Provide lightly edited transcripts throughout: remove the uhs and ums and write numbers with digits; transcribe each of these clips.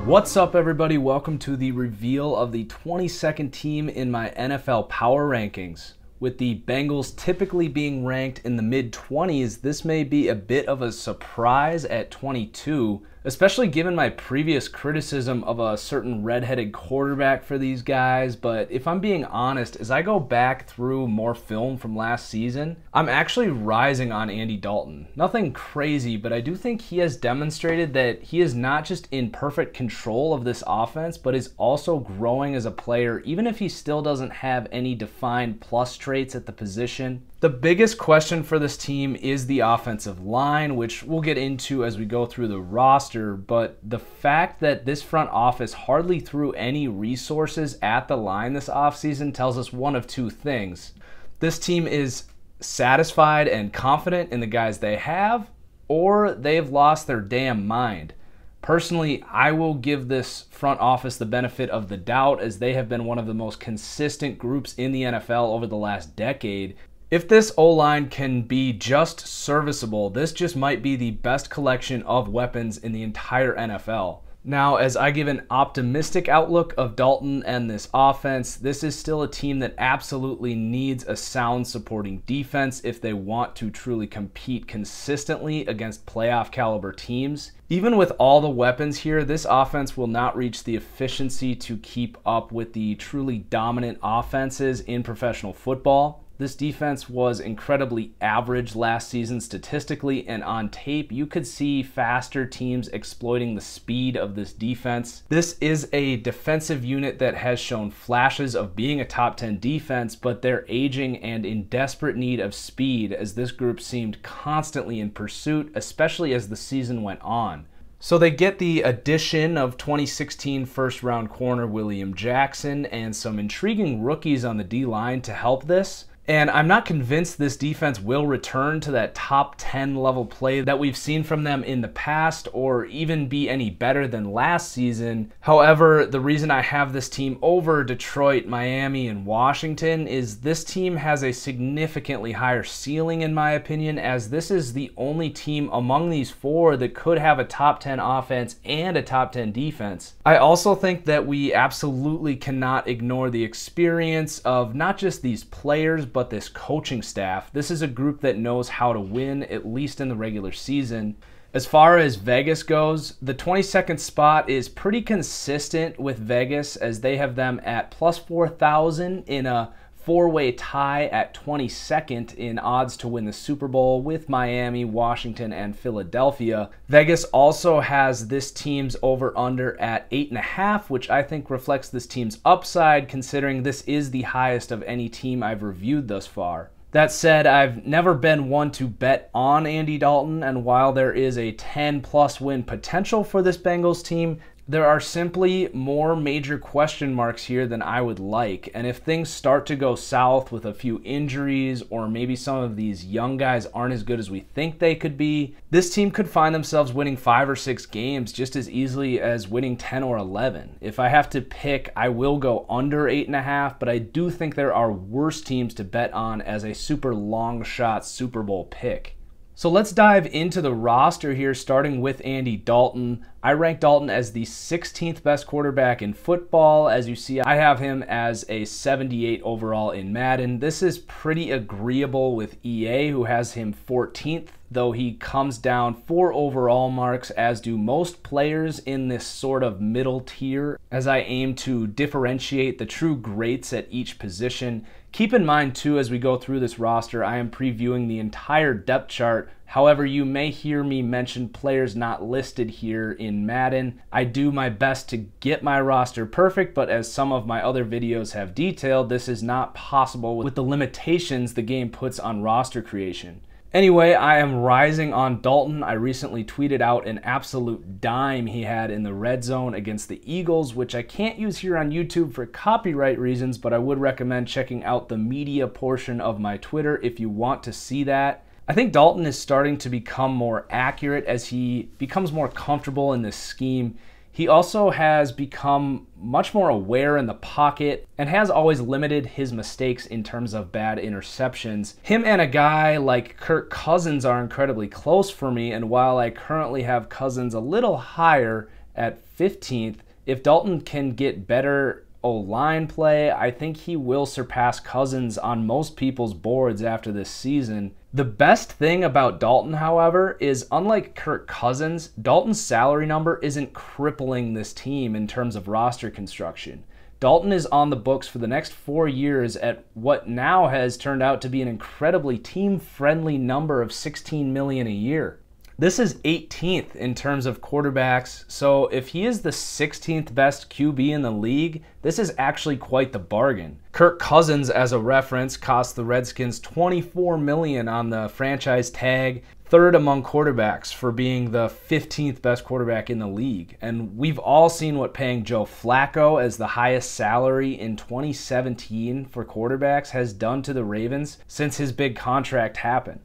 What's up, everybody? Welcome to the reveal of the 22nd team in my NFL Power Rankings. With the Bengals typically being ranked in the mid-20s, this may be a bit of a surprise at 22, especially given my previous criticism of a certain redheaded quarterback for these guys. But if I'm being honest, as I go back through more film from last season, I'm actually rising on Andy Dalton. Nothing crazy, but I do think he has demonstrated that he is not just in perfect control of this offense, but is also growing as a player, even if he still doesn't have any defined plus traits at the position. The biggest question for this team is the offensive line, which we'll get into as we go through the roster, but the fact that this front office hardly threw any resources at the line this offseason tells us one of two things. This team is satisfied and confident in the guys they have, or they've lost their damn mind. Personally, I will give this front office the benefit of the doubt, as they have been one of the most consistent groups in the NFL over the last decade. If this O-line can be just serviceable, this just might be the best collection of weapons in the entire NFL. Now, as I give an optimistic outlook of Dalton and this offense, this is still a team that absolutely needs a sound supporting defense if they want to truly compete consistently against playoff caliber teams. Even with all the weapons here, this offense will not reach the efficiency to keep up with the truly dominant offenses in professional football. This defense was incredibly average last season statistically, and on tape you could see faster teams exploiting the speed of this defense. This is a defensive unit that has shown flashes of being a top 10 defense, but they're aging and in desperate need of speed, as this group seemed constantly in pursuit, especially as the season went on. So they get the addition of 2016 first-round corner William Jackson and some intriguing rookies on the D-line to help this. And I'm not convinced this defense will return to that top 10 level play that we've seen from them in the past, or even be any better than last season. However, the reason I have this team over Detroit, Miami, and Washington is this team has a significantly higher ceiling in my opinion, as this is the only team among these four that could have a top 10 offense and a top 10 defense. I also think that we absolutely cannot ignore the experience of not just these players, but this coaching staff. This is a group that knows how to win, at least in the regular season. As far as Vegas goes, the 22nd spot is pretty consistent with Vegas, as they have them at plus 4,000 in a four-way tie at 22nd in odds to win the Super Bowl with Miami, Washington, and Philadelphia. Vegas also has this team's over-under at 8.5, which I think reflects this team's upside, considering this is the highest of any team I've reviewed thus far. That said, I've never been one to bet on Andy Dalton, and while there is a 10-plus win potential for this Bengals team, there are simply more major question marks here than I would like. And if things start to go south with a few injuries, or maybe some of these young guys aren't as good as we think they could be, this team could find themselves winning 5 or 6 games just as easily as winning 10 or 11. If I have to pick, I will go under 8.5, but I do think there are worse teams to bet on as a super long shot Super Bowl pick. So let's dive into the roster here, starting with Andy Dalton. I rank Dalton as the 16th best quarterback in football. As you see, I have him as a 78 overall in Madden. This is pretty agreeable with EA, who has him 14th, though he comes down 4 overall marks, as do most players in this sort of middle tier, as I aim to differentiate the true greats at each position. Keep in mind too, as we go through this roster, I am previewing the entire depth chart. However, you may hear me mention players not listed here in Madden. I do my best to get my roster perfect, but as some of my other videos have detailed, this is not possible with the limitations the game puts on roster creation. Anyway, I am rising on Dalton. I recently tweeted out an absolute dime he had in the red zone against the Eagles, which I can't use here on YouTube for copyright reasons, but I would recommend checking out the media portion of my Twitter if you want to see that. I think Dalton is starting to become more accurate as he becomes more comfortable in this scheme. He also has become much more aware in the pocket and has always limited his mistakes in terms of bad interceptions. Him and a guy like Kirk Cousins are incredibly close for me, and while I currently have Cousins a little higher at 15th. If Dalton can get better O-line play, I think he will surpass Cousins on most people's boards after this season. The best thing about Dalton, however, is unlike Kirk Cousins, Dalton's salary number isn't crippling this team in terms of roster construction. Dalton is on the books for the next 4 years at what now has turned out to be an incredibly team-friendly number of $16 million a year. This is 18th in terms of quarterbacks, so if he is the 16th best QB in the league, this is actually quite the bargain. Kirk Cousins, as a reference, cost the Redskins $24 million on the franchise tag, third among quarterbacks for being the 15th best quarterback in the league. And we've all seen what paying Joe Flacco as the highest salary in 2017 for quarterbacks has done to the Ravens since his big contract happened.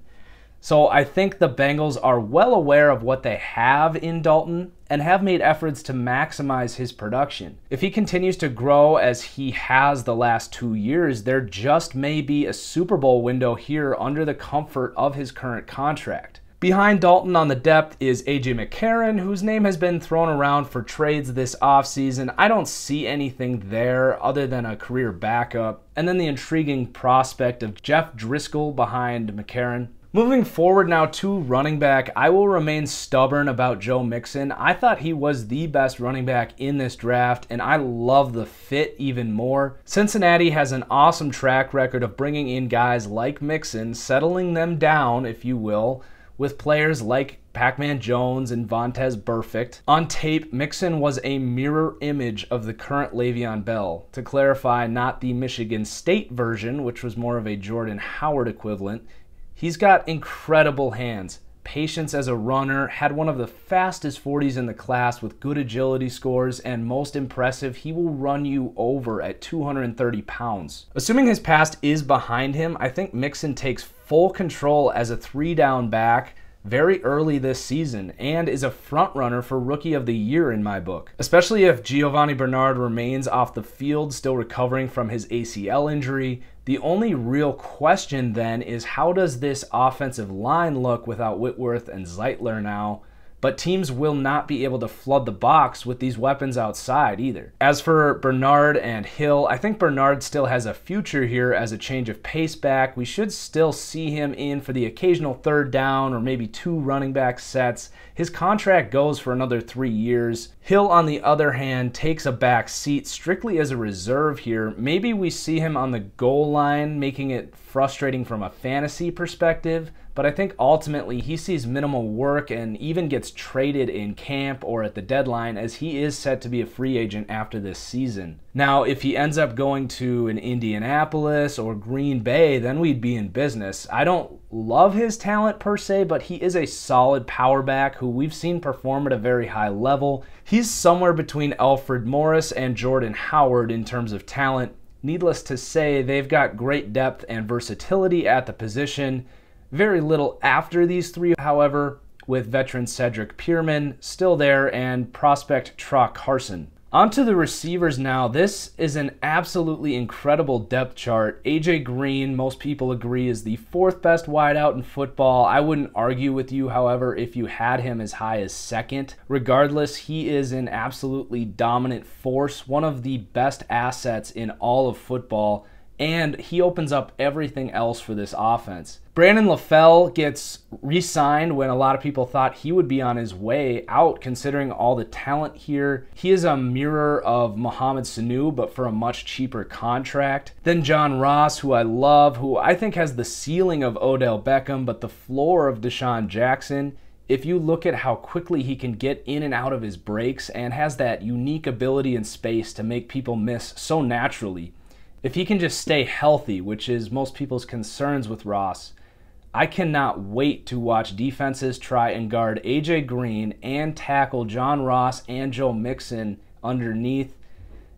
So I think the Bengals are well aware of what they have in Dalton and have made efforts to maximize his production. If he continues to grow as he has the last 2 years, there just may be a Super Bowl window here under the comfort of his current contract. Behind Dalton on the depth is A.J. McCarron, whose name has been thrown around for trades this offseason. I don't see anything there other than a career backup. And then the intriguing prospect of Jeff Driscoll behind McCarron. Moving forward now to running back, I will remain stubborn about Joe Mixon. I thought he was the best running back in this draft, and I love the fit even more. Cincinnati has an awesome track record of bringing in guys like Mixon, settling them down, if you will, with players like Pac-Man Jones and Vontaze Burfict. On tape, Mixon was a mirror image of the current Le'Veon Bell. To clarify, not the Michigan State version, which was more of a Jordan Howard equivalent. He's got incredible hands, patience as a runner, had one of the fastest 40s in the class with good agility scores, and most impressive, he will run you over at 230 pounds. Assuming his past is behind him, I think Mixon takes full control as a 3-down back very early this season and is a front runner for Rookie of the Year in my book, especially if Giovanni Bernard remains off the field still recovering from his ACL injury. The only real question then is how does this offensive line look without Whitworth and Zeitler now? But teams will not be able to flood the box with these weapons outside either. As for Bernard and Hill, I think Bernard still has a future here as a change of pace back. We should still see him in for the occasional 3rd down or maybe 2 running back sets. His contract goes for another 3 years. Hill, on the other hand, takes a back seat strictly as a reserve here. Maybe we see him on the goal line, making it frustrating from a fantasy perspective, but I think ultimately he sees minimal work and even gets traded in camp or at the deadline, as he is set to be a free agent after this season. Now, if he ends up going to an Indianapolis or Green Bay, then we'd be in business. I don't love his talent per se, but he is a solid power back who we've seen perform at a very high level. He's somewhere between Alfred Morris and Jordan Howard in terms of talent. Needless to say, they've got great depth and versatility at the position. Very little after these three, however, with veteran Cedric Pierman still there and prospect Troy Carson. On to the receivers now. This is an absolutely incredible depth chart. AJ Green, most people agree, is the 4th best wideout in football. I wouldn't argue with you, however, if you had him as high as 2nd. Regardless, he is an absolutely dominant force, one of the best assets in all of football, and he opens up everything else for this offense. Brandon LaFell gets re-signed when a lot of people thought he would be on his way out, considering all the talent here. He is a mirror of Mohamed Sanu, but for a much cheaper contract. Then John Ross, who I love, who I think has the ceiling of Odell Beckham, but the floor of Deshaun Jackson. If you look at how quickly he can get in and out of his breaks and has that unique ability in space to make people miss so naturally. If he can just stay healthy, which is most people's concerns with Ross, I cannot wait to watch defenses try and guard AJ Green and tackle John Ross and Joe Mixon underneath.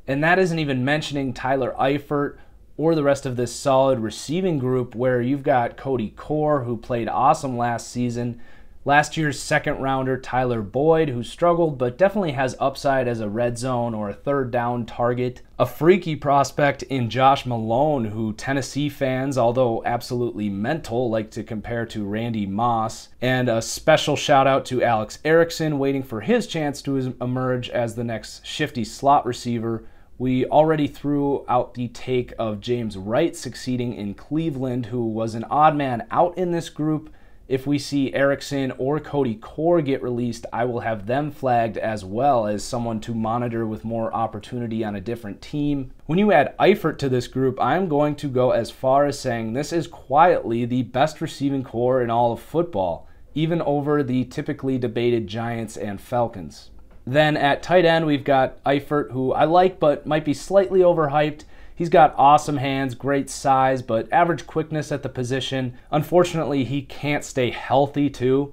And that isn't even mentioning Tyler Eifert or the rest of this solid receiving group where you've got Cody Core, who played awesome last season, Last year's second rounder Tyler Boyd, who struggled but definitely has upside as a red zone or a third down target. A freaky prospect in Josh Malone, who Tennessee fans, although absolutely mental, like to compare to Randy Moss. And a special shout out to Alex Erickson, waiting for his chance to emerge as the next shifty slot receiver. We already threw out the take of James Wright succeeding in Cleveland, who was an odd man out in this group. If we see Erickson or Cody Core get released, I will have them flagged as well as someone to monitor with more opportunity on a different team. When you add Eifert to this group, I'm going to go as far as saying this is quietly the best receiving core in all of football, even over the typically debated Giants and Falcons. Then at tight end, we've got Eifert, who I like but might be slightly overhyped. He's got awesome hands, great size, but average quickness at the position. Unfortunately, he can't stay healthy too.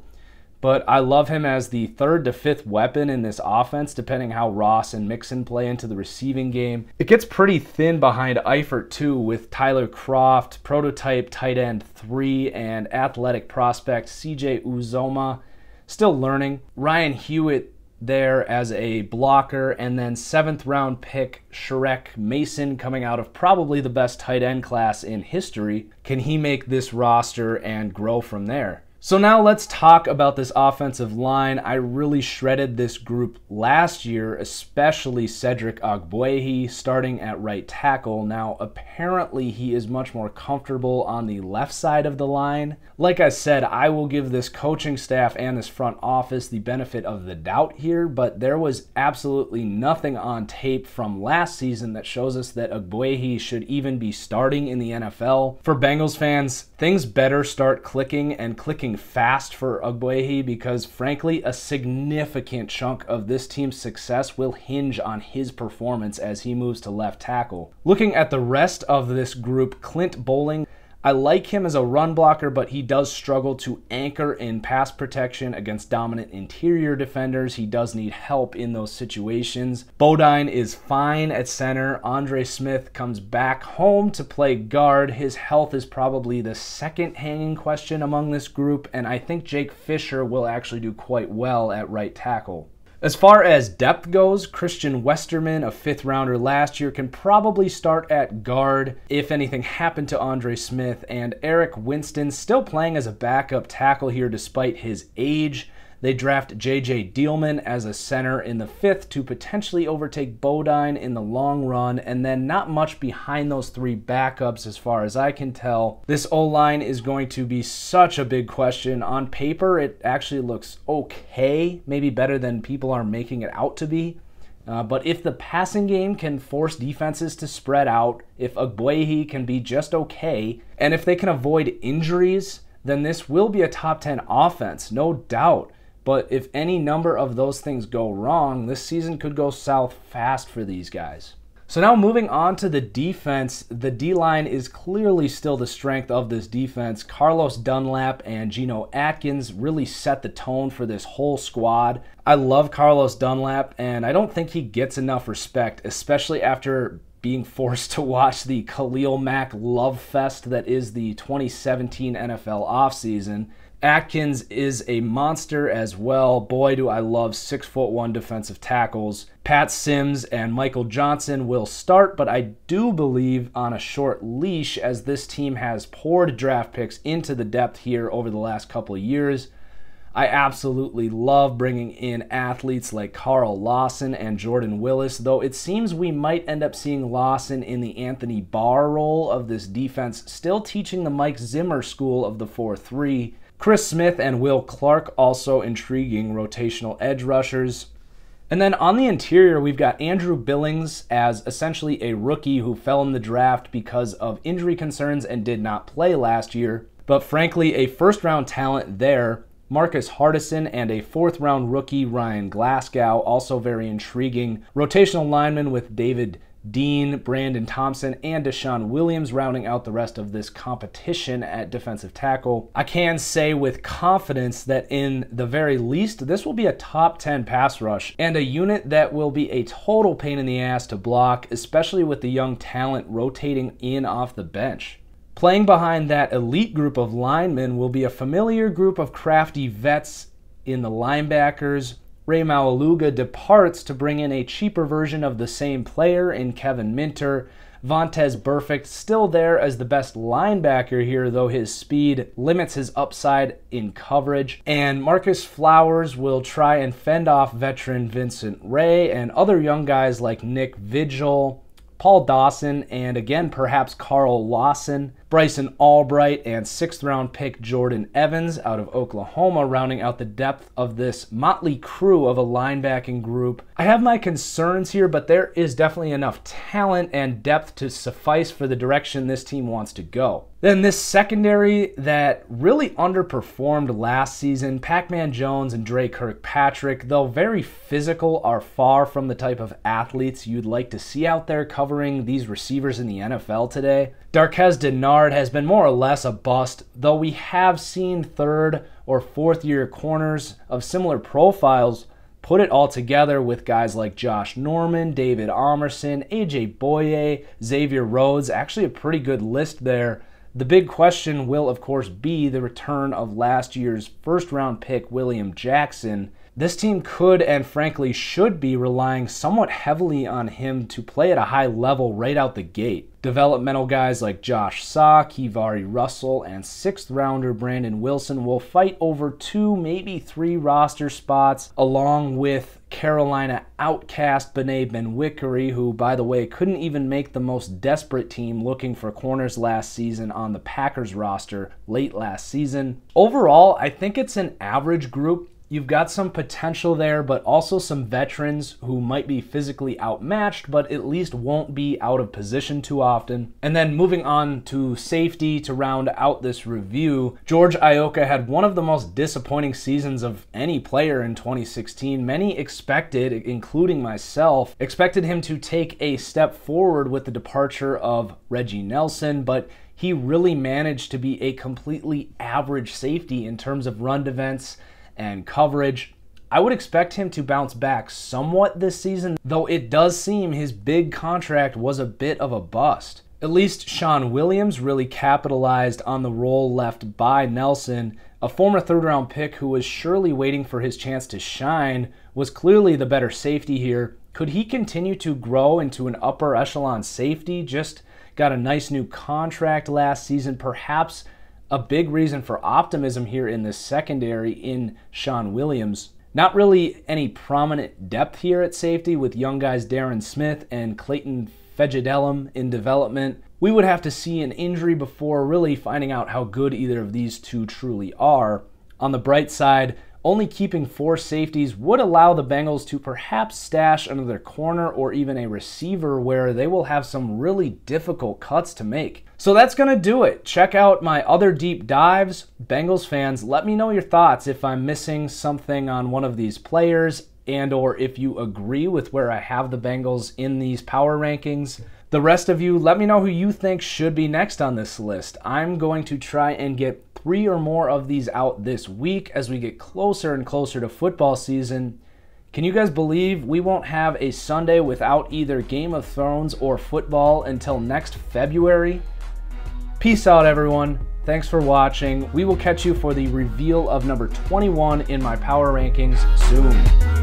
But I love him as the third to fifth weapon in this offense, depending how Ross and Mixon play into the receiving game. It gets pretty thin behind Eifert too, with Tyler Kroft, prototype tight end 3, and athletic prospect CJ Uzomah still learning. Ryan Hewitt there as a blocker, and then 7th round pick Shrek Mason coming out of probably the best tight end class in history. Can he make this roster and grow from there? So now let's talk about this offensive line. I really shredded this group last year, especially Cedric Ogbuehi starting at right tackle. Now, apparently he is much more comfortable on the left side of the line. Like I said, I will give this coaching staff and this front office the benefit of the doubt here, but there was absolutely nothing on tape from last season that shows us that Ogbuehi should even be starting in the NFL. For Bengals fans, things better start clicking and clicking fast for Ogbuehi, because frankly a significant chunk of this team's success will hinge on his performance as he moves to left tackle. Looking at the rest of this group, Clint Bowling, I like him as a run blocker, but he does struggle to anchor in pass protection against dominant interior defenders. He does need help in those situations. Bodine is fine at center. Andre Smith comes back home to play guard. His health is probably the second hanging question among this group, and I think Jake Fisher will actually do quite well at right tackle. As far as depth goes, Christian Westerman, a 5th rounder last year, can probably start at guard if anything happened to Andre Smith, and Eric Winston still playing as a backup tackle here despite his age. They draft J.J. Dielman as a center in the 5th to potentially overtake Bodine in the long run, and then not much behind those 3 backups as far as I can tell. This O-line is going to be such a big question. On paper, it actually looks okay, maybe better than people are making it out to be. But if the passing game can force defenses to spread out, if Ogbuehi can be just okay, and if they can avoid injuries, then this will be a top 10 offense, no doubt. But if any number of those things go wrong, this season could go south fast for these guys. So now moving on to the defense, the D-line is clearly still the strength of this defense. Carlos Dunlap and Geno Atkins really set the tone for this whole squad. I love Carlos Dunlap, and I don't think he gets enough respect, especially after being forced to watch the Khalil Mack love fest that is the 2017 NFL offseason. Atkins is a monster as well. Boy, do I love 6'1" defensive tackles. Pat Sims and Michael Johnson will start, but I do believe on a short leash, as this team has poured draft picks into the depth here over the last couple of years. I absolutely love bringing in athletes like Carl Lawson and Jordan Willis, though it seems we might end up seeing Lawson in the Anthony Barr role of this defense, still teaching the Mike Zimmer school of the 4-3. Chris Smith and Will Clark, also intriguing rotational edge rushers. And then on the interior, we've got Andrew Billings as essentially a rookie who fell in the draft because of injury concerns and did not play last year. But frankly, a first-round talent there. Marcus Hardison and a 4th-round rookie, Ryan Glasgow, also very intriguing. Rotational linemen with David Dean, Brandon Thompson, and Deshaun Williams rounding out the rest of this competition at defensive tackle. I can say with confidence that in the very least, this will be a top 10 pass rush and a unit that will be a total pain in the ass to block, especially with the young talent rotating in off the bench. Playing behind that elite group of linemen will be a familiar group of crafty vets in the linebackers. Ray Maualuga departs to bring in a cheaper version of the same player in Kevin Minter. Vontaze Burfict still there as the best linebacker here, though his speed limits his upside in coverage. And Marcus Flowers will try and fend off veteran Vincent Ray and other young guys like Nick Vigil, Paul Dawson, and again, perhaps Carl Lawson, Bryson Albright, and 6th-round pick Jordan Evans out of Oklahoma, rounding out the depth of this motley crew of a linebacking group. I have my concerns here, but there is definitely enough talent and depth to suffice for the direction this team wants to go. Then this secondary that really underperformed last season, Pac-Man Jones and Dre Kirkpatrick, though very physical, are far from the type of athletes you'd like to see out there covering these receivers in the NFL today. Darqueze Dennard has been more or less a bust, though we have seen 3rd or 4th year corners of similar profiles put it all together with guys like Josh Norman, David Amerson, AJ Boye, Xavier Rhodes. Actually a pretty good list there. The big question will, of course, be the return of last year's 1st-round pick, William Jackson. This team could and frankly should be relying somewhat heavily on him to play at a high level right out the gate. Developmental guys like Josh Saw, Kivari Russell, and 6th-rounder Brandon Wilson will fight over 2, maybe 3 roster spots, along with Carolina outcast Bené Benwickery, who, by the way, couldn't even make the most desperate team looking for corners last season on the Packers roster late last season. Overall, I think it's an average group. You've got some potential there, but also some veterans who might be physically outmatched, but at least won't be out of position too often. And then moving on to safety to round out this review, George Iocca had one of the most disappointing seasons of any player in 2016. Many expected, including myself, expected him to take a step forward with the departure of Reggie Nelson, but he really managed to be a completely average safety in terms of run defense and coverage. I would expect him to bounce back somewhat this season, though it does seem his big contract was a bit of a bust. At least Sean Williams really capitalized on the role left by Nelson. A former 3rd-round pick who was surely waiting for his chance to shine was clearly the better safety here. Could he continue to grow into an upper echelon safety? Just got a nice new contract last season, perhaps a big reason for optimism here in this secondary in Sean Williams. Not really any prominent depth here at safety with young guys Darren Smith and Clayton Fejedelem in development. We would have to see an injury before really finding out how good either of these two truly are. On the bright side, only keeping 4 safeties would allow the Bengals to perhaps stash another corner or even a receiver where they will have some really difficult cuts to make. So that's going to do it. Check out my other deep dives. Bengals fans, let me know your thoughts if I'm missing something on one of these players and or if you agree with where I have the Bengals in these power rankings. The rest of you, let me know who you think should be next on this list. I'm going to try and get 3 or more of these out this week as we get closer and closer to football season. Can you guys believe we won't have a Sunday without either Game of Thrones or football until next February? Peace out, everyone. Thanks for watching. We will catch you for the reveal of number 21 in my power rankings soon.